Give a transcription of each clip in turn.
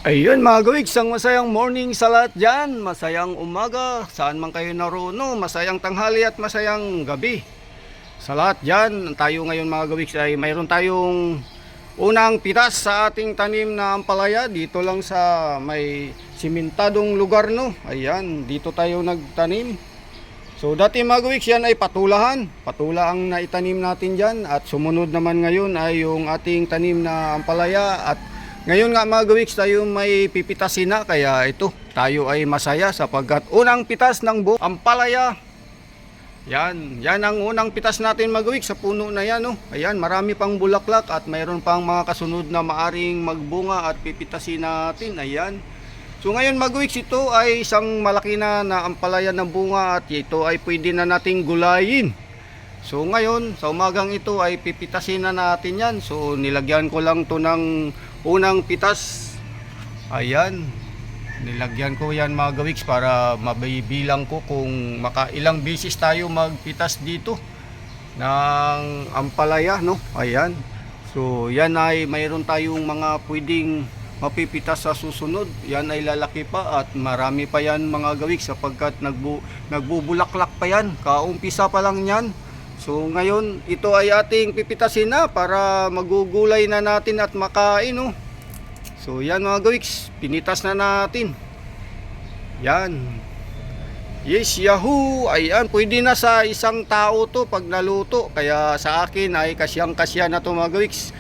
Ayun mga gawiks, ang masayang morning sa lahat dyan. Masayang umaga, saan man kayo naroon, masayang tanghali at masayang gabi. Sa lahat dyan, tayo ngayon mga gawiks ay mayroon tayong unang pitas sa ating tanim na ampalaya. Dito lang sa may simentadong lugar, no. Ayan, dito tayo nagtanim. So dati mga gawiks, yan ay patulahan. Patula ang naitanim natin dyan. At sumunod naman ngayon ay yung ating tanim na ampalaya. At ngayon nga mga gawiks, tayo may pipitasin na, kaya ito, tayo ay masaya sapagkat unang pitas ng buong ampalaya. Yan ang unang pitas natin mga gawiks sa puno na yan. Ayan, marami pang bulaklak at mayroon pang mga kasunod na maaring magbunga at pipitasin natin. Ayan. So ngayon mga gawiks, ito ay isang malaki na ampalaya ng bunga at ito ay pwede na nating gulayin. So ngayon, sa umagang ito ay pipitasin na natin yan. So nilagyan ko lang to ng unang pitas. Ayan. Nilagyan ko yan mga gawiks para mabibilang ko kung makailang bisis tayo magpitas dito ng ampalaya, no? Ayan. So yan ay mayroon tayong mga pwedeng mapipitas sa susunod. Yan ay lalaki pa at marami pa yan mga gawiks sapagkat nagbubulaklak pa yan. Kaumpisa pa lang yan. So ngayon ito ay ating pipitasin na para magugulay na natin at makain, no? So yan mga gawiks, pinitas na natin. Yan. Yes, yahoo! Ayan, pwede na sa isang tao to pag naluto. Kaya sa akin ay kasyang-kasya na to mga gawiks.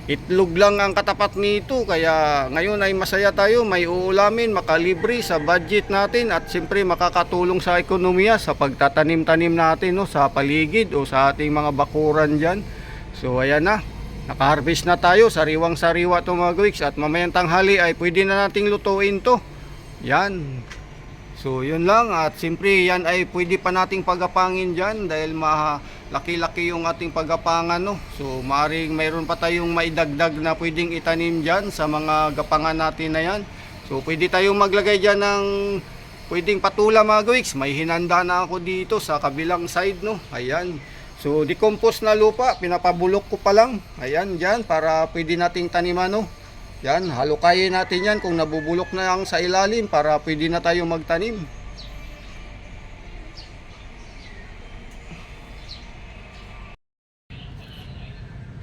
Itlog lang ang katapat nito. Kaya ngayon ay masaya tayo, may uulamin, makalibre sa budget natin. At siyempre makakatulong sa ekonomiya sa pagtatanim-tanim natin, no, sa paligid o sa ating mga bakuran dyan. So ayan na, nakaharvest na tayo, sariwang-sariwa to mga gawiks. At mamayang tanghali ay pwede na nating lutuin to. Yan. So yun lang, at siyempre yan ay pwede pa nating pagapangin dyan dahil laki-laki yung ating pagapangan, no? So maaring mayroon pa tayong maidagdag na pwedeng itanim dyan sa mga gapangan natin na yan. So pwede tayong maglagay dyan ng pwedeng patula mga gawiks. May hinanda na ako dito sa kabilang side, no? Ayan. So decompose na lupa, pinapabulok ko pa lang. Ayan dyan para pwede nating taniman, no? Yan, halukayin natin yan kung nabubulok na lang sa ilalim para pwede na tayo magtanim.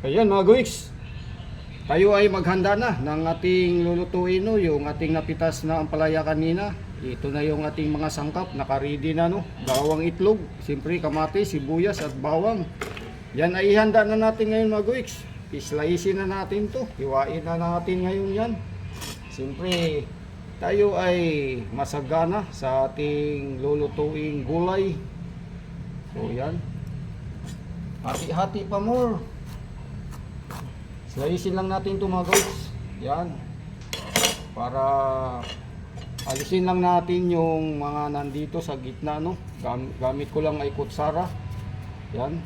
Ayan mga gawiks, tayo ay maghanda na ng ating lulutuin, no, yung ating napitas na ampalaya kanina. Ito na yung ating mga sangkap, naka-ready na, no. Bawang itlog, siyempre kamatis, sibuyas at bawang. Yan ay ihanda na natin ngayon mga gawiks. Islaisin na natin to, hiwain na natin ngayon yan. Siyempre tayo ay masagana sa ating lulutuing gulay. So yan, hati-hati pa more. Slicein lang natin ito mga guys. Yan, para alisin lang natin yung mga nandito sa gitna, no. Gamit ko lang ay kutsara. Yan.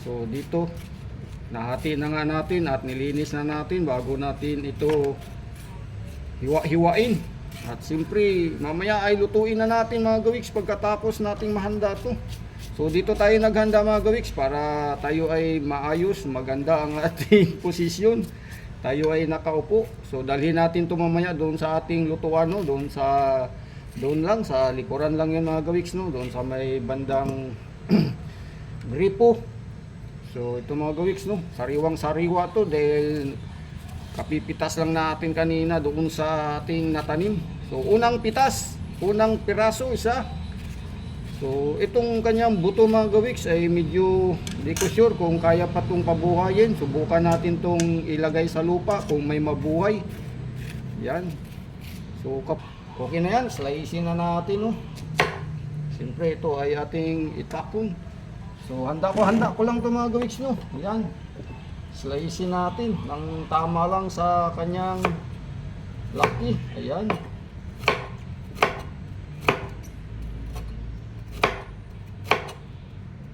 So dito nahati na nga natin at nilinis na natin bago natin ito hiwa-hiwain. At siyempre mamaya ay lutuin na natin mga gawiks pagkatapos nating mahanda to. So dito tayo naghanda mga gawiks para tayo ay maayos, maganda ang ating posisyon. Tayo ay nakaupo. So dalhin natin to mamaya doon sa ating lutuan, no? Doon lang sa likuran lang yan mga gawiks, no? Doon sa may bandang gripo. So ito mga gawiks, no, sariwang-sariwa to dahil kapipitas lang natin kanina doon sa ating natanim. So unang pitas, unang piraso isa. So itong kanyang buto mga gawiks ay medyo hindi ko sure kung kaya pa itong pabuhayin. Subukan natin itong ilagay sa lupa kung may mabuhay. Yan. So okay na yan, slicein na natin, no. Siyempre ito ay ating itapon. So handa ko lang ito mga gawiks, no. Ayan, slicein natin ng tama lang sa kanyang laki. Ayan,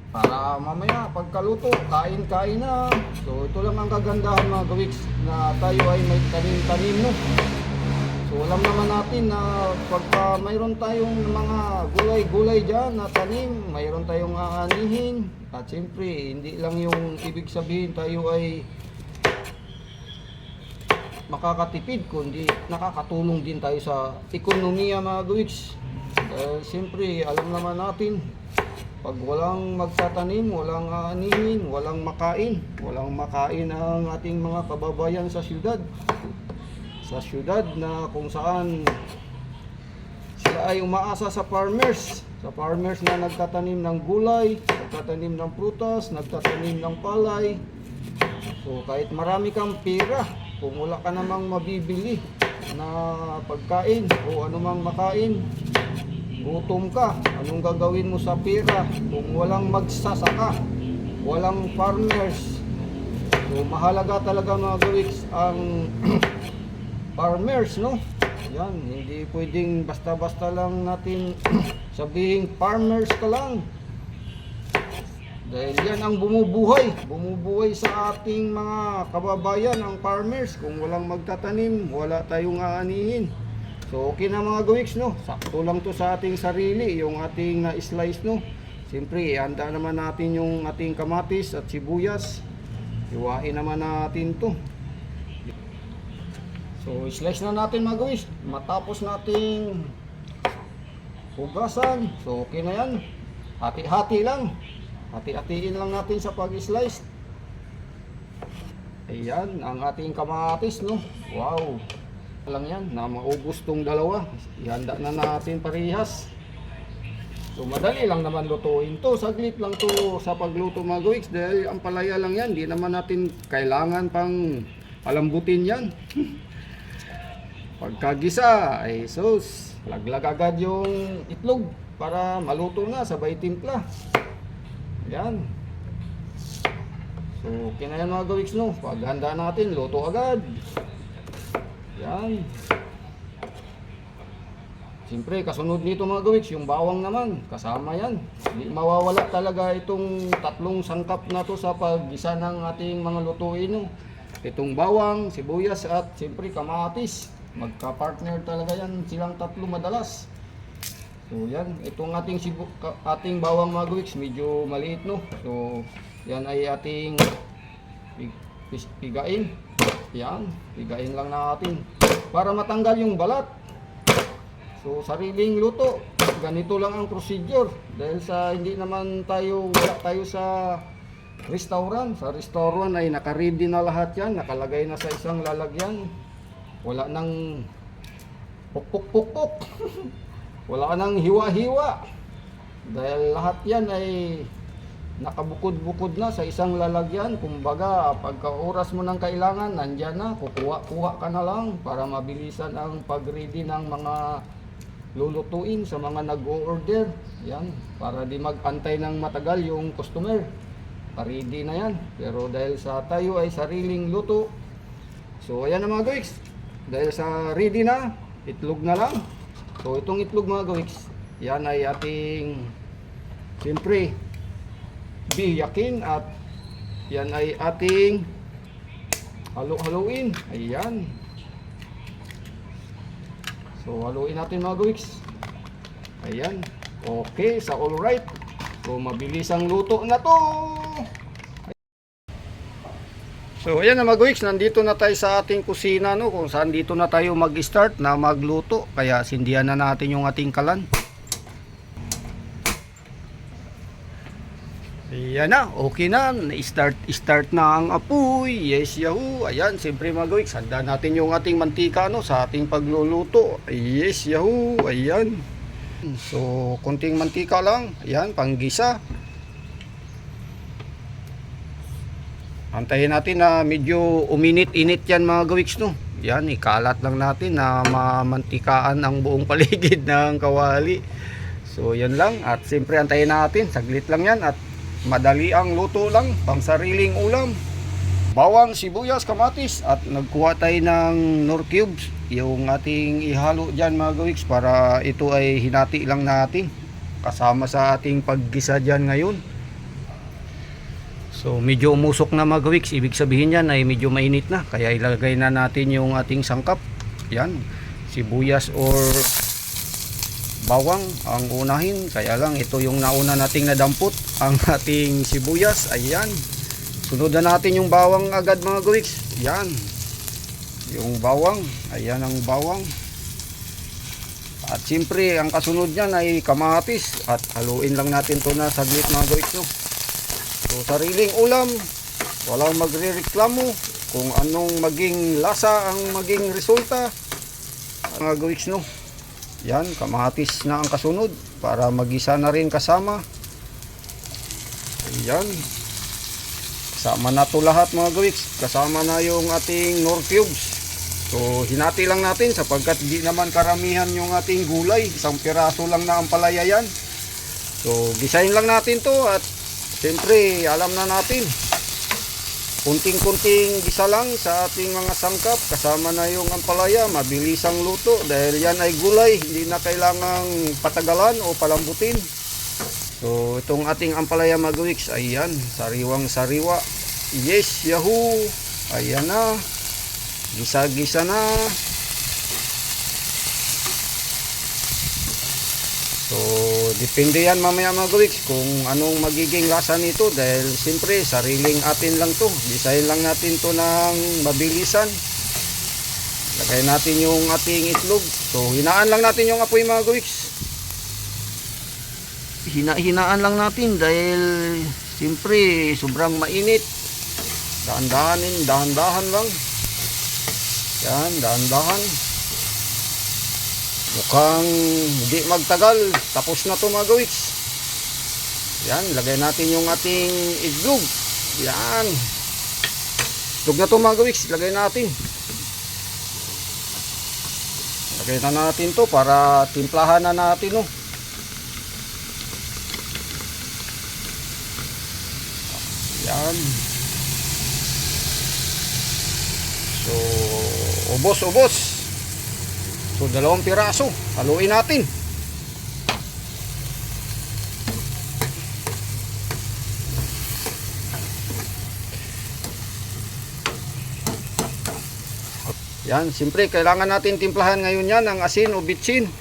para mamaya pagkaluto kain-kain na. So ito lang ang kagandahan mga gawiks na tayo ay may tanim-tanim, no. So alam naman natin na pagka mayroon tayong mga gulay-gulay dyan na tanim, mayroon tayong aanihin. At siyempre, hindi lang yung ibig sabihin tayo ay makakatipid kundi nakakatulong din tayo sa ekonomiya mga gawiks. Siyempre alam naman natin, pag walang magtatanim, walang aanihin, walang makain ang ating mga kababayan sa syudad. Sa syudad na kung saan sila ay umaasa sa farmers na nagtatanim ng gulay, nagtatanim ng prutas, nagtatanim ng palay. So kahit marami kang pera, kung wala ka namang mabibili na pagkain o anumang makain, gutom ka, anong gagawin mo sa pera kung walang magsasaka, walang farmers? So mahalaga talaga mga gawiks ang farmers, no? Yan, hindi pwedeng basta-basta lang natin sabihing farmers ka lang. Dahil yan ang bumubuhay sa ating mga kababayan, ang farmers. Kung walang magtatanim, wala tayong aanihin. So okay na mga gawiks, no? Sakto lang to sa ating sarili, yung ating na-slice, no? Siyempre, ihanda naman natin yung ating kamatis at sibuyas. Iwain naman natin to. So slice na natin mga gawiks. Matapos nating hugasan, so okay na yan. Hati-hati lang. Hati-hatiin lang natin sa pag-slice. Ayan, ang ating kamatis, no? Wow! Lang yan, na maubos tong dalawa. Ihanda na natin parehas. So madali lang naman lutuin to. Saglit lang to sa pagluto mga gawiks. Dahil ang palaya lang yan. Di naman natin kailangan pang palambutin yan. Pagkagisa ay sus, laglag agad yung itlog para maluto na, sabay timpla. Yan. So okay na yan mga gawiks, no? Paghanda natin, luto agad. Yan. Siyempre kasunod nito mga gawiks, yung bawang naman, kasama yan. Hindi mawawala talaga itong tatlong sangkap na to sa paggisa ng ating mga lutuin, no? Itong bawang, sibuyas at siyempre kamatis. Magka-partner talaga yan silang tatlo madalas. So yan, itong ating bawang mga gawiks, medyo maliit, no? So yan ay ating pigain. Yan, pigain lang natin para matanggal yung balat. So sariling luto, ganito lang ang procedure. Dahil sa hindi naman wala tayo sa restaurant. Sa restaurant ay naka-ready na lahat yan, nakalagay na sa isang lalagyan. Wala nang pukpuk-pukpuk. Wala nang hiwa-hiwa. Dahil lahat yan ay nakabukod-bukod na sa isang lalagyan. Kumbaga, pagka oras mo ng kailangan, nandyan na. Kukuha ka na lang para mabilisan ang pag-ready ng mga lulutuin sa mga nag-o-order. Yan, para di mag-antay ng matagal yung customer. Pa-ready na yan. Pero dahil sa tayo ay sariling luto, so ayan na mga gawiks. Dahil sa ready na, itlog na lang. So itong itlog mga gawiks, yan ay ating siyempre biyakin at yan ay ating halo-haloin. Ayan. So haluin natin mga gawiks. Ayan. Okay, sa all right. So mabilis ang luto na to. So ayan na mga gawiks, nandito na tayo sa ating kusina, no, kung saan dito na tayo mag-start na magluto. Kaya sindihan na natin yung ating kalan. Ayan na, okay na, start na ang apoy. Yes, yahoo. Ayan, siyempre mga gawiks, handa natin yung ating mantika, no, sa ating pagluluto. Yes, yahoo. Ayan. So konting mantika lang, ayan, panggisa. Antayin natin na medyo uminit-init yan mga gawiks, no. Yan, ikalat lang natin na mamantikaan ang buong paligid ng kawali. So yan lang, at siyempre antayin natin, saglit lang yan at madali ang luto lang, pang sariling ulam. Bawang, sibuyas, kamatis at nagkuha tayo ng nor cubes, yung ating ihalo dyan mga gawiks, para ito ay hinati lang natin kasama sa ating paggisa dyan ngayon. So medyo umusok na mga gawiks, ibig sabihin yan ay medyo mainit na, kaya ilagay na natin yung ating sangkap. Yan, sibuyas or bawang ang unahin, kaya lang ito yung nauna nating nadampot, ang ating sibuyas. Ayan, sunod na natin yung bawang agad mga gawiks. Yan, yung bawang. Ayan ang bawang. At siyempre, ang kasunod niyan ay kamatis. At haluin lang natin to na saglit mga guys, no. So, sariling ulam, walang magrereklamo kung anong maging lasa ang maging resulta. Mga guys, no. Yan, kamatis na ang kasunod para magisa na rin kasama. Ayan. Kasama na to lahat mga guys. Kasama na yung ating nor cubes. So, hinati lang natin sapagkat di naman karamihan yung ating gulay. Isang piraso lang na ang palaya yan. So, gisahin lang natin to at siyempre, alam na natin. Kunting-kunting gisa lang sa ating mga sangkap. Kasama na yung ampalaya. Mabilis ang luto dahil yan ay gulay. Hindi na kailangang patagalan o palambutin. So, itong ating ampalaya mga guys, ayan, sariwang sariwa. Yes, yahoo! Ayan na. Gisa-gisa na. So, depende yan mamaya mga guys kung anong magiging lasa nito dahil siyempre sariling atin lang to. Gisahin lang natin to ng mabilisan. Lagay natin yung ating itlog. So, hinaan lang natin yung apoy mga guys. Hinaan lang natin dahil siyempre sobrang mainit. Dahan-dahan lang. Yan, dahan-dahan. Mukhang hindi magtagal. Tapos na to mga guys. Yan, lagay natin yung ating itlog. Yan. Itlog na to mga guys. Lagay natin. Lagay na natin to para timplahan na natin, no. Yan. So, ubos. So, 2 piraso. Haluin natin. Yan, siyempre, kailangan natin timplahan ngayon yan ang asin o bitsin.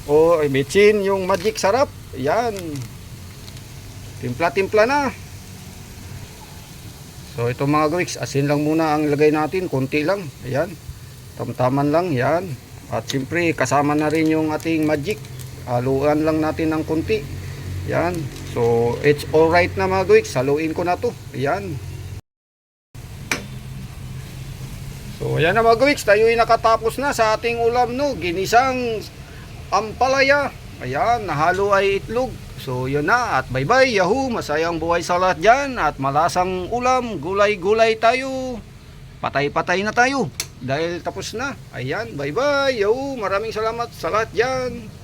O bitsin, yung magic sarap. Yan. Timpla-timpla na. So, ito mga guys, asin lang muna ang lagay natin. Konti lang. Ayan. Tamtaman lang. Yan. At siyempre, kasama na rin yung ating magic. Haluan lang natin ng konti. Yan. So, it's alright na mga guys. Haluin ko na to. Ayan. So, ayan na mga guys. Tayo'y nakatapos na sa ating ulam, no. Ginisang ampalaya. Ayan. Nahalo ay itlog. So, yun na. At bye-bye. Yahoo! Masayang buhay sa lahat dyan. At malasang ulam. Gulay-gulay tayo. Patay-patay na tayo. Dahil tapos na. Ayan. Bye-bye. Yahoo! Maraming salamat sa lahat dyan.